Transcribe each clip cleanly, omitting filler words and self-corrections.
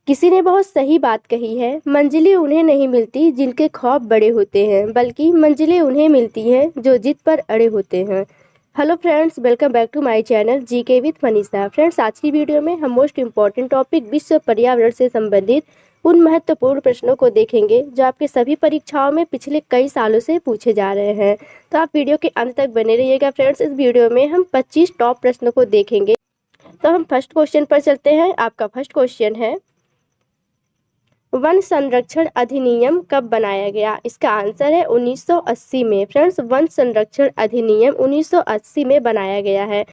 किसी ने बहुत सही बात कही है, मंजिलें उन्हें नहीं मिलती जिनके ख्वाब बड़े होते हैं, बल्कि मंजिलें उन्हें मिलती हैं जो जिद पर अड़े होते हैं। Hello friends, welcome back to my channel GK with Manisha. Friends, आज की वीडियो में हम मोस्ट इम्पॉर्टेंट टॉपिक विश्व पर्यावरण से संबंधित उन महत्वपूर्ण प्रश्नों को देखेंगे जो आपके सभी परीक्षाओं में पिछले कई सालों से पूछे जा रहे हैं। तो आप वीडियो के अंत तक बने रहिएगा। फ्रेंड्स, इस वीडियो में हम 25 टॉप प्रश्नों को देखेंगे। तो हम फर्स्ट क्वेश्चन पर चलते हैं। आपका फर्स्ट क्वेश्चन है, वन संरक्षण अधिनियम कब बनाया गया? इसका आंसर है 1980 में। फ्रेंड्स, वन संरक्षण अधिनियम 1980 में बनाया गया है।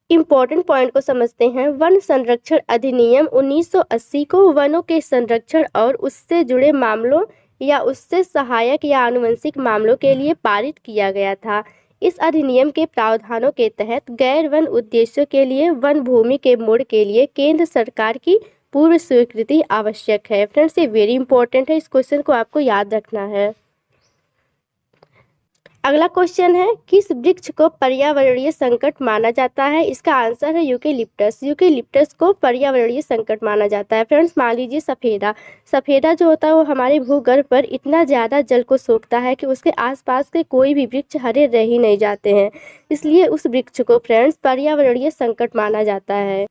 इंपॉर्टेंट पॉइंट को समझते हैं। वन संरक्षण अधिनियम 1980 को वनों के संरक्षण और उससे जुड़े मामलों या उससे सहायक या आनुवंशिक मामलों के लिए पारित किया गया था। इस अधिनियम के प्रावधानों के तहत गैर वन उद्देश्यों के लिए वन भूमि के मोड़ के लिए केंद्र सरकार की पूर्व स्वीकृति आवश्यक है। फ्रेंड्स, ये वेरी इंपॉर्टेंट है, इस क्वेश्चन को आपको याद रखना है। अगला क्वेश्चन है, किस वृक्ष को पर्यावरणीय संकट माना जाता है? इसका आंसर है यूकेलिप्टस। यूकेलिप्टस को पर्यावरणीय संकट माना जाता है। फ्रेंड्स, मान लीजिए सफेदा। सफेदा जो होता है वो हमारे भूगर्भ पर इतना ज़्यादा जल को सोखता है कि उसके आसपास के कोई भी वृक्ष हरे रह ही नहीं जाते हैं, इसलिए उस वृक्ष को फ्रेंड्स पर्यावरणीय संकट माना जाता है।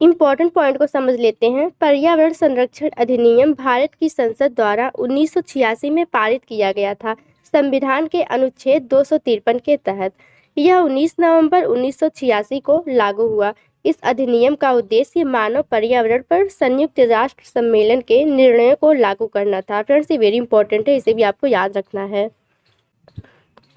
इम्पॉर्टेंट पॉइंट को समझ लेते हैं। पर्यावरण संरक्षण अधिनियम भारत की संसद द्वारा 1986 में पारित किया गया था, संविधान के अनुच्छेद 253 के तहत। यह 19 नवंबर 1986 को लागू हुआ। इस अधिनियम का उद्देश्य मानव पर्यावरण पर संयुक्त राष्ट्र सम्मेलन के निर्णयों को लागू करना था। फ्रेंड्स, ये वेरी इंपॉर्टेंट है, इसे भी आपको याद रखना है।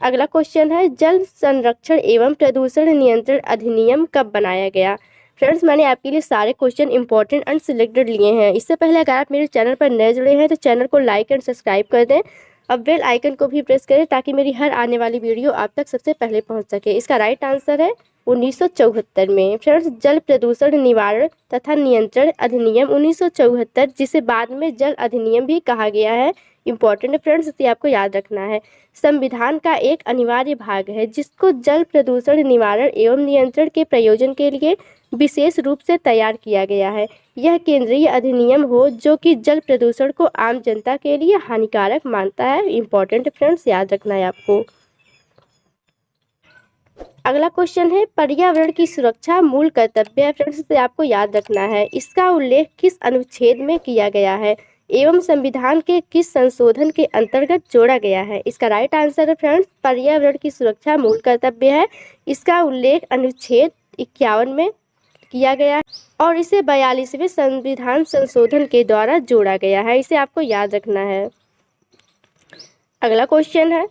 अगला क्वेश्चन है, जल संरक्षण एवं प्रदूषण नियंत्रण अधिनियम कब बनाया गया? फ्रेंड्स, मैंने आपके लिए सारे क्वेश्चन इंपॉर्टेंट एंड सिलेक्टेड लिए हैं। इससे पहले अगर आप मेरे चैनल पर नए जुड़े हैं तो चैनल को लाइक एंड सब्सक्राइब कर दें। अब बेल आइकन को भी प्रेस करें ताकि मेरी हर आने वाली वीडियो आप तक सबसे पहले पहुंच सके। इसका राइट आंसर है 1974 में। फ्रेंड्स, जल प्रदूषण निवारण तथा नियंत्रण अधिनियम 1974, जिसे बाद में जल अधिनियम भी कहा गया है, इंपॉर्टेंट है फ्रेंड्स, इसे आपको याद रखना है। संविधान का एक अनिवार्य भाग है जिसको जल प्रदूषण निवारण एवं नियंत्रण के प्रयोजन के लिए विशेष रूप से तैयार किया गया है। यह केंद्रीय अधिनियम हो जो कि जल प्रदूषण को आम जनता के लिए हानिकारक मानता है। इंपॉर्टेंट फ्रेंड्स, याद रखना है आपको। अगला क्वेश्चन है, पर्यावरण की सुरक्षा मूल कर्तव्य है। फ्रेंड्स, इसे आपको याद रखना है। इसका उल्लेख किस अनुच्छेद में किया गया है एवं संविधान के किस संशोधन के अंतर्गत जोड़ा गया है? इसका राइट आंसर है फ्रेंड्स, पर्यावरण की सुरक्षा मूल कर्तव्य है। इसका उल्लेख अनुच्छेद 51 में किया गया है और इसे 42वें संविधान संशोधन के द्वारा जोड़ा गया है। इसे आपको याद रखना है। अगला क्वेश्चन है,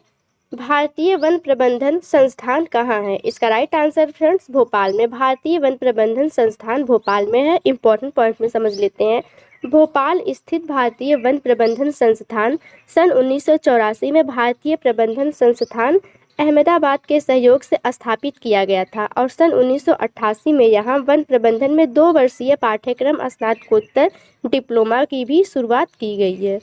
भारतीय वन प्रबंधन संस्थान कहाँ है? इसका राइट आंसर फ्रेंड्स, भोपाल में। भारतीय वन प्रबंधन संस्थान भोपाल में है। इंपॉर्टेंट पॉइंट में समझ लेते हैं। भोपाल स्थित भारतीय वन प्रबंधन संस्थान सन 1984 में भारतीय प्रबंधन संस्थान अहमदाबाद के सहयोग से स्थापित किया गया था और सन 1988 में यहाँ वन प्रबंधन में 2 वर्षीय पाठ्यक्रम स्नातकोत्तर डिप्लोमा की भी शुरुआत की गई है।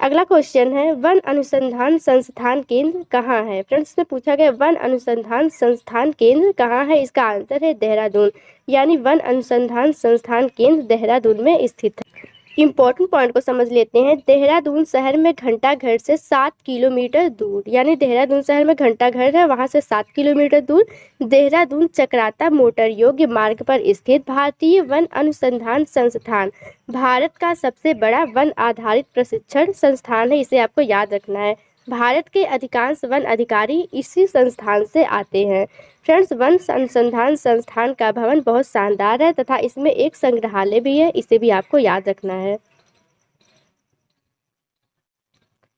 अगला क्वेश्चन है, वन अनुसंधान संस्थान केंद्र कहाँ है? फ्रेंड्स, में पूछा गया वन अनुसंधान संस्थान केंद्र कहाँ है? इसका आंसर है देहरादून, यानी वन अनुसंधान संस्थान केंद्र देहरादून में स्थित है। इंपॉर्टेंट पॉइंट को समझ लेते हैं। देहरादून शहर में घंटाघर से 7 किलोमीटर दूर, यानी देहरादून शहर में घंटाघर है, वहां से 7 किलोमीटर दूर देहरादून चक्राता मोटर योग्य मार्ग पर स्थित भारतीय वन अनुसंधान संस्थान भारत का सबसे बड़ा वन आधारित प्रशिक्षण संस्थान है। इसे आपको याद रखना है। भारत के अधिकांश वन अधिकारी इसी संस्थान से आते हैं। फ्रेंड्स, वन अनुसंधान संस्थान का भवन बहुत शानदार है तथा इसमें एक संग्रहालय भी है, इसे भी आपको याद रखना है।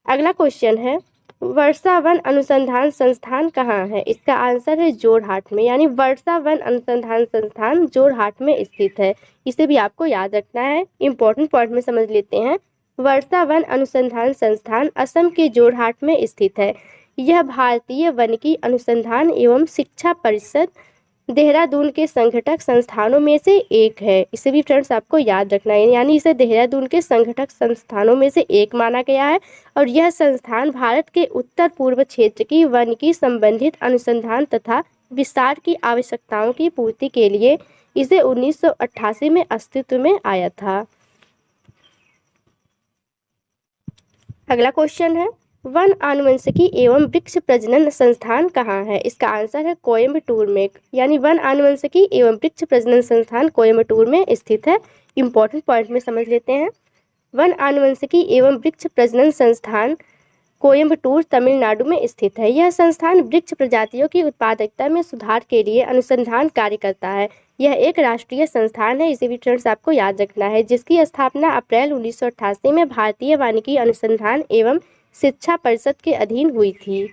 अगला क्वेश्चन है, वर्षा वन अनुसंधान संस्थान कहाँ है? इसका आंसर है जोरहाट में, यानी वर्षा वन अनुसंधान संस्थान जोरहाट में स्थित है। इसे भी आपको याद रखना है। इंपॉर्टेंट पॉइंट में समझ लेते हैं। वर्षा वन अनुसंधान संस्थान असम के जोरहाट में स्थित है। यह भारतीय वनिकी अनुसंधान एवं शिक्षा परिषद देहरादून के संगठक संस्थानों में से एक है। इसे भी फ्रेंड्स आपको याद रखना है, यानी इसे देहरादून के संगठक संस्थानों में से एक माना गया है और यह संस्थान भारत के उत्तर पूर्व क्षेत्र की वनिकी संबंधित अनुसंधान तथा विस्तार की आवश्यकताओं की पूर्ति के लिए इसे 1988 में अस्तित्व में आया था। अगला क्वेश्चन है, वन आनुवंशिकी एवं वृक्ष प्रजनन संस्थान कहाँ है? इसका आंसर है कोयम्बटूर में, यानी वन आनुवंशिकी एवं वृक्ष प्रजनन संस्थान कोयम्बटूर में स्थित है। इंपॉर्टेंट पॉइंट में समझ लेते हैं। वन आनुवंशिकी एवं वृक्ष प्रजनन संस्थान कोयम्बटूर तमिलनाडु में स्थित है। यह संस्थान वृक्ष प्रजातियों की उत्पादकता में सुधार के लिए अनुसंधान कार्य करता है। यह एक राष्ट्रीय संस्थान है, इसे भी फ्रेंड्स आपको याद रखना है, जिसकी स्थापना अप्रैल 1988 में भारतीय वानिकी अनुसंधान एवं शिक्षा परिषद के अधीन हुई थी।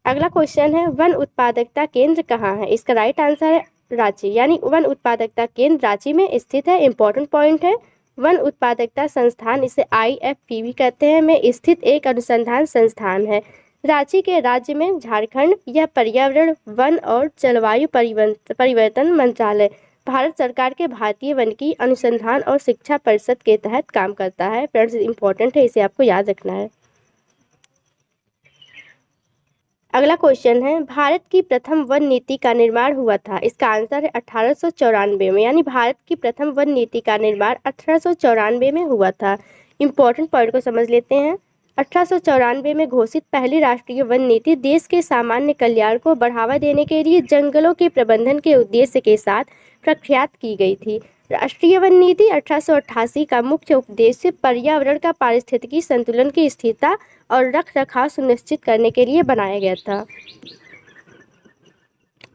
अगला क्वेश्चन है, वन उत्पादकता केंद्र कहाँ है? इसका राइट आंसर है रांची, यानी वन उत्पादकता केंद्र रांची में स्थित है। इंपॉर्टेंट पॉइंट है, वन उत्पादकता संस्थान, इसे IFP भी कहते हैं, में स्थित एक अनुसंधान संस्थान है। रांची के राज्य में झारखंड। यह पर्यावरण, वन और जलवायु परिवर्तन मंत्रालय, भारत सरकार के भारतीय वानिकी अनुसंधान और शिक्षा परिषद के तहत काम करता है। फ्रेंड्स इंपॉर्टेंट है, इसे आपको याद रखना है। अगला क्वेश्चन है, भारत की प्रथम वन नीति का निर्माण हुआ था? इसका आंसर है 1894 में, यानी भारत की प्रथम वन नीति का निर्माण 1894 में हुआ था। इंपॉर्टेंट पॉइंट को समझ लेते हैं। 1894 में घोषित पहली राष्ट्रीय वन नीति देश के सामान्य कल्याण को बढ़ावा देने के लिए जंगलों के प्रबंधन के उद्देश्य के साथ प्रख्यात की गई थी। राष्ट्रीय वन नीति 1888 का मुख्य उद्देश्य पर्यावरण का पारिस्थितिकी संतुलन की स्थिरता और रख रखाव सुनिश्चित करने के लिए बनाया गया था।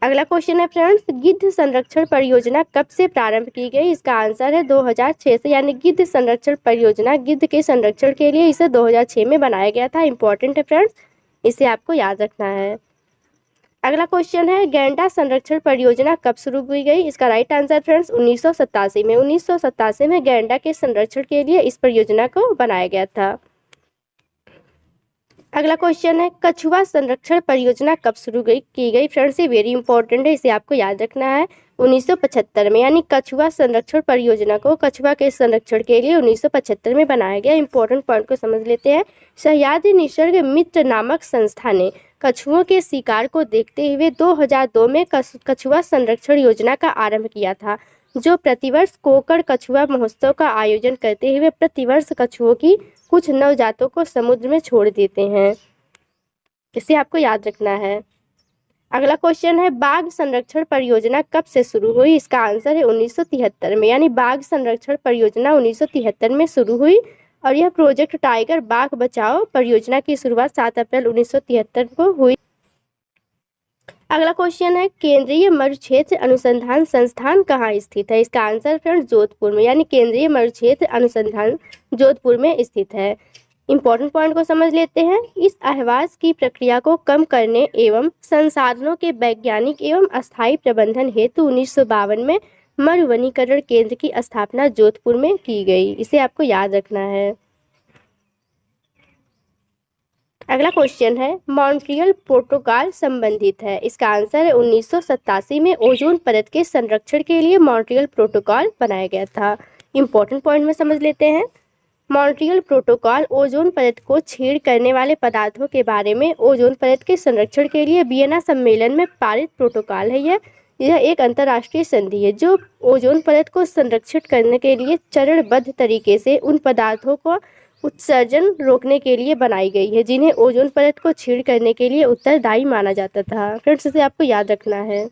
अगला क्वेश्चन है फ्रेंड्स, गिद्ध संरक्षण परियोजना कब से प्रारंभ की गई? इसका आंसर है 2006 से, यानी गिद्ध संरक्षण परियोजना, गिद्ध के संरक्षण के लिए इसे 2006 में बनाया गया था। इंपॉर्टेंट है फ्रेंड्स, इसे आपको याद रखना है। अगला क्वेश्चन है, गैंडा संरक्षण परियोजना कब शुरू की गई? इसका राइट आंसर फ्रेंड्स 1987 में। 1987 में गैंडा के संरक्षण के लिए इस परियोजना को बनाया गया था। अगला क्वेश्चन है, कछुआ संरक्षण परियोजना कब शुरू की गई? फ्रेंड्स ये वेरी इंपॉर्टेंट है, इसे आपको याद रखना है। 1975 में, यानी कछुआ संरक्षण परियोजना को कछुआ के संरक्षण के लिए 1975 में बनाया गया। इंपॉर्टेंट पॉइंट को समझ लेते हैं। सह्याद्री निसर्ग मित्र नामक संस्था ने कछुओं के शिकार को देखते हुए 2002 में कछुआ संरक्षण योजना का आरंभ किया था, जो प्रतिवर्ष कोकड़ कछुआ महोत्सव का आयोजन करते हुए प्रतिवर्ष कछुओं की कुछ नवजातों को समुद्र में छोड़ देते हैं। इसे आपको याद रखना है। अगला क्वेश्चन है, बाघ संरक्षण परियोजना कब से शुरू हुई? इसका आंसर है 1973 में, यानी बाघ संरक्षण परियोजना 1973 में शुरू हुई और यह प्रोजेक्ट टाइगर बाघ बचाओ परियोजना की शुरुआत 7 अप्रैल 1973 को हुई। अगला क्वेश्चन है, केंद्रीय मरुक्षेत्र अनुसंधान संस्थान कहाँ स्थित है? इसका आंसर फ्रेंड्स जोधपुर में, यानी केंद्रीय मरुक्षेत्र अनुसंधान जोधपुर में स्थित है। इंपॉर्टेंट पॉइंट को समझ लेते हैं। इस आवास की प्रक्रिया को कम करने एवं संसाधनों के वैज्ञानिक एवं अस्थायी प्रबंधन हेतु 1952 में मरुवनीकरण केंद्र की स्थापना जोधपुर में की गई। इसे आपको याद रखना है। अगला क्वेश्चन है, मॉन्ट्रियल प्रोटोकॉल संबंधित है? इसका आंसर है 1987 में ओजोन परत के संरक्षण के लिए मॉन्ट्रियल प्रोटोकॉल बनाया गया था। इंपॉर्टेंट पॉइंट में समझ लेते हैं। मॉन्ट्रियल प्रोटोकॉल ओजोन परत को छेड़ करने वाले पदार्थों के बारे में ओजोन परत के संरक्षण के लिए वियना सम्मेलन में पारित प्रोटोकॉल है। यह एक अंतर्राष्ट्रीय संधि है जो ओजोन परत को संरक्षित करने के लिए चरणबद्ध तरीके से उन पदार्थों को उत्सर्जन रोकने के लिए बनाई गई है जिन्हें ओजोन परत को छेड़ करने के लिए उत्तरदायी माना जाता था। फ्रेंड्स इसे आपको याद रखना है।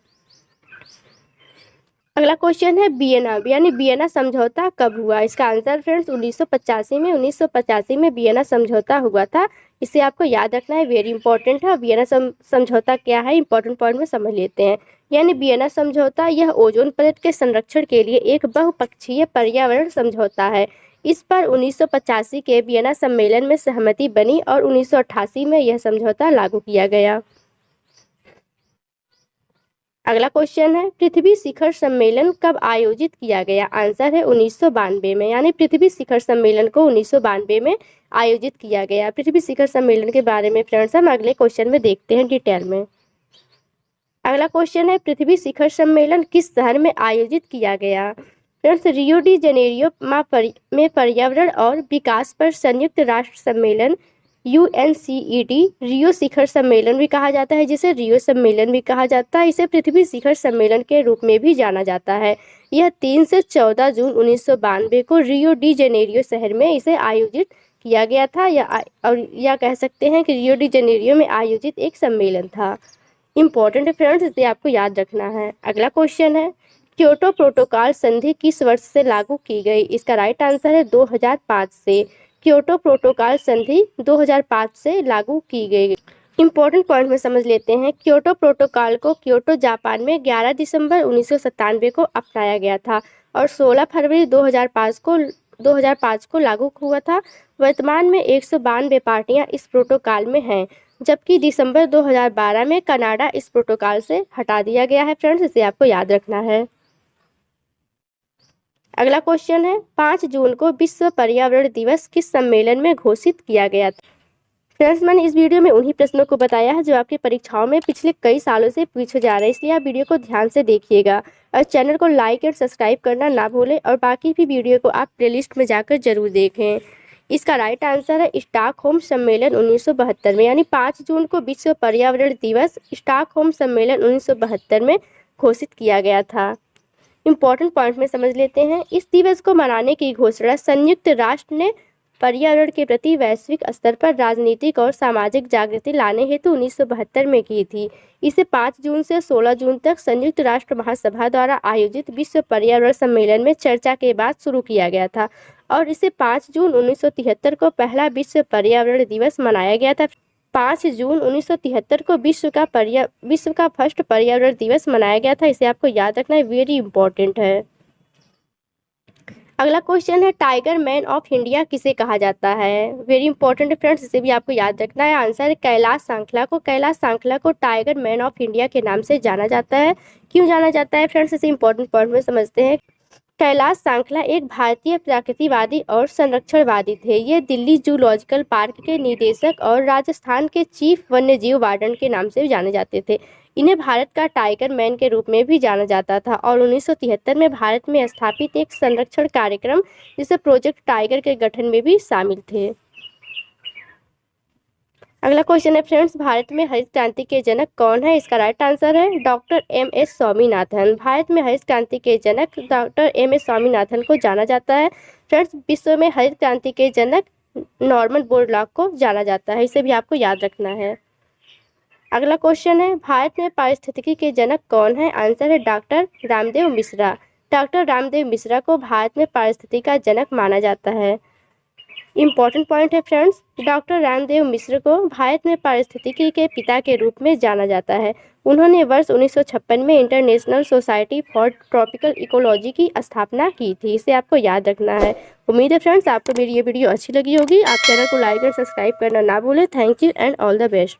अगला क्वेश्चन है, वियना, यानी वियना समझौता कब हुआ? इसका आंसर फ्रेंड्स 1985 में। 1985 में वियना समझौता हुआ था। इसे आपको याद रखना है, वेरी इंपॉर्टेंट है। वियना समझौता क्या है, इंपॉर्टेंट पॉइंट में समझ लेते हैं। यानी वियना समझौता यह ओजोन परत के संरक्षण के लिए एक बहुपक्षीय पर्यावरण समझौता है। इस पर 1985 के वियना सम्मेलन में सहमति बनी और 1988 में यह समझौता लागू किया गया। अगला क्वेश्चन है, पृथ्वी शिखर सम्मेलन कब आयोजित किया गया? आंसर है 1992 में, यानी पृथ्वी शिखर सम्मेलन को 1992 में आयोजित किया गया। पृथ्वी शिखर सम्मेलन के बारे में फ्रेंड्स हम अगले क्वेश्चन में देखते हैं डिटेल में। अगला क्वेश्चन है, पृथ्वी शिखर सम्मेलन किस शहर में आयोजित किया गया? फ्रेंड्स रियो डी जनेरियो में पर्यावरण और विकास पर संयुक्त राष्ट्र सम्मेलन UNCED रियो शिखर सम्मेलन भी कहा जाता है, जिसे रियो सम्मेलन भी कहा जाता है। इसे पृथ्वी शिखर सम्मेलन के रूप में भी जाना जाता है। यह 3 से 14 जून 1992 को रियो डी जेनेरियो शहर में इसे आयोजित किया गया था, या कह सकते हैं कि रियो डी जेनेरियो में आयोजित एक सम्मेलन था। इम्पोर्टेंट है फ्रेंड्स, इसे आपको याद रखना है। अगला क्वेश्चन है, क्योटो प्रोटोकॉल संधि किस वर्ष से लागू की गई? इसका राइट आंसर है 2005 से। क्योटो प्रोटोकॉल संधि 2005 से लागू की गई। इंपॉर्टेंट पॉइंट में समझ लेते हैं। क्योटो प्रोटोकॉल को क्योटो जापान में 11 दिसंबर 1997 को अपनाया गया था और 16 फरवरी 2005 को लागू हुआ था। वर्तमान में 192 पार्टियां इस प्रोटोकॉल में हैं, जबकि दिसंबर 2012 में कनाडा इस प्रोटोकॉल से हटा दिया गया है। फ्रेंड्स, इसे आपको याद रखना है। अगला क्वेश्चन है, 5 जून को विश्व पर्यावरण दिवस किस सम्मेलन में घोषित किया गया था? फ्रेंड्स, मैंने इस वीडियो में उन्हीं प्रश्नों को बताया है जो आपकी परीक्षाओं में पिछले कई सालों से पूछे जा रहे हैं, इसलिए आप वीडियो को ध्यान से देखिएगा और चैनल को लाइक और सब्सक्राइब करना ना भूलें और बाकी भी वीडियो को आप प्लेलिस्ट में जाकर जरूर देखें। इसका राइट आंसर है स्टॉकहोम सम्मेलन 1972 में, यानी 5 जून को विश्व पर्यावरण दिवस स्टॉकहोम सम्मेलन 1972 में घोषित किया गया था। इम्पोर्टेंट पॉइंट में समझ लेते हैं। इस दिवस को मनाने की घोषणा संयुक्त राष्ट्र ने पर्यावरण के प्रति वैश्विक स्तर पर राजनीतिक और सामाजिक जागृति लाने हेतु 1972 में की थी। इसे 5 जून से 16 जून तक संयुक्त राष्ट्र महासभा द्वारा आयोजित विश्व पर्यावरण सम्मेलन में चर्चा के बाद शुरू किया गया था और इसे 5 जून 1973 को पहला विश्व पर्यावरण दिवस मनाया गया था। 5 जून 1973 को विश्व का फर्स्ट पर्यावरण दिवस मनाया गया था। इसे आपको याद रखना है, वेरी इंपॉर्टेंट है। अगला क्वेश्चन है, टाइगर मैन ऑफ इंडिया किसे कहा जाता है? वेरी इंपॉर्टेंट है फ्रेंड्स, इसे भी आपको याद रखना है। आंसर है कैलाश सांखला को। कैलाश सांखला को टाइगर मैन ऑफ इंडिया के नाम से जाना जाता है। क्यों जाना जाता है फ्रेंड्स, इसे इंपॉर्टेंट पॉइंट में समझते हैं। कैलाश सांखला एक भारतीय प्रकृतिवादी और संरक्षणवादी थे। ये दिल्ली जूलॉजिकल पार्क के निदेशक और राजस्थान के चीफ वन्यजीव वार्डन के नाम से भी जाने जाते थे। इन्हें भारत का टाइगर मैन के रूप में भी जाना जाता था और 1973 में भारत में स्थापित एक संरक्षण कार्यक्रम जिसे प्रोजेक्ट टाइगर के गठन में भी शामिल थे। अगला क्वेश्चन है फ्रेंड्स, भारत में हरित क्रांति के जनक कौन है? इसका राइट आंसर है डॉक्टर MS स्वामीनाथन। भारत में हरित क्रांति के जनक डॉक्टर MS स्वामीनाथन को जाना जाता है। फ्रेंड्स, विश्व में हरित क्रांति के जनक नॉर्मन बोरलॉग को जाना जाता है। इसे भी आपको याद रखना है। अगला क्वेश्चन है, भारत में पारिस्थितिकी के जनक कौन है? आंसर है डॉक्टर रामदेव मिश्रा। डॉक्टर रामदेव मिश्रा को भारत में पारिस्थितिकी का जनक माना जाता है। इम्पॉर्टेंट पॉइंट है फ्रेंड्स, डॉक्टर रामदेव मिश्र को भारत में पारिस्थितिकी के पिता के रूप में जाना जाता है। उन्होंने वर्ष 1956 में international society for tropical ecology की स्थापना की थी। इसे आपको याद रखना है। उम्मीद है फ्रेंड्स आपको मेरी ये वीडियो अच्छी लगी होगी। आप चैनल को लाइक और सब्सक्राइब करना ना भूलें। Thank you and all the best.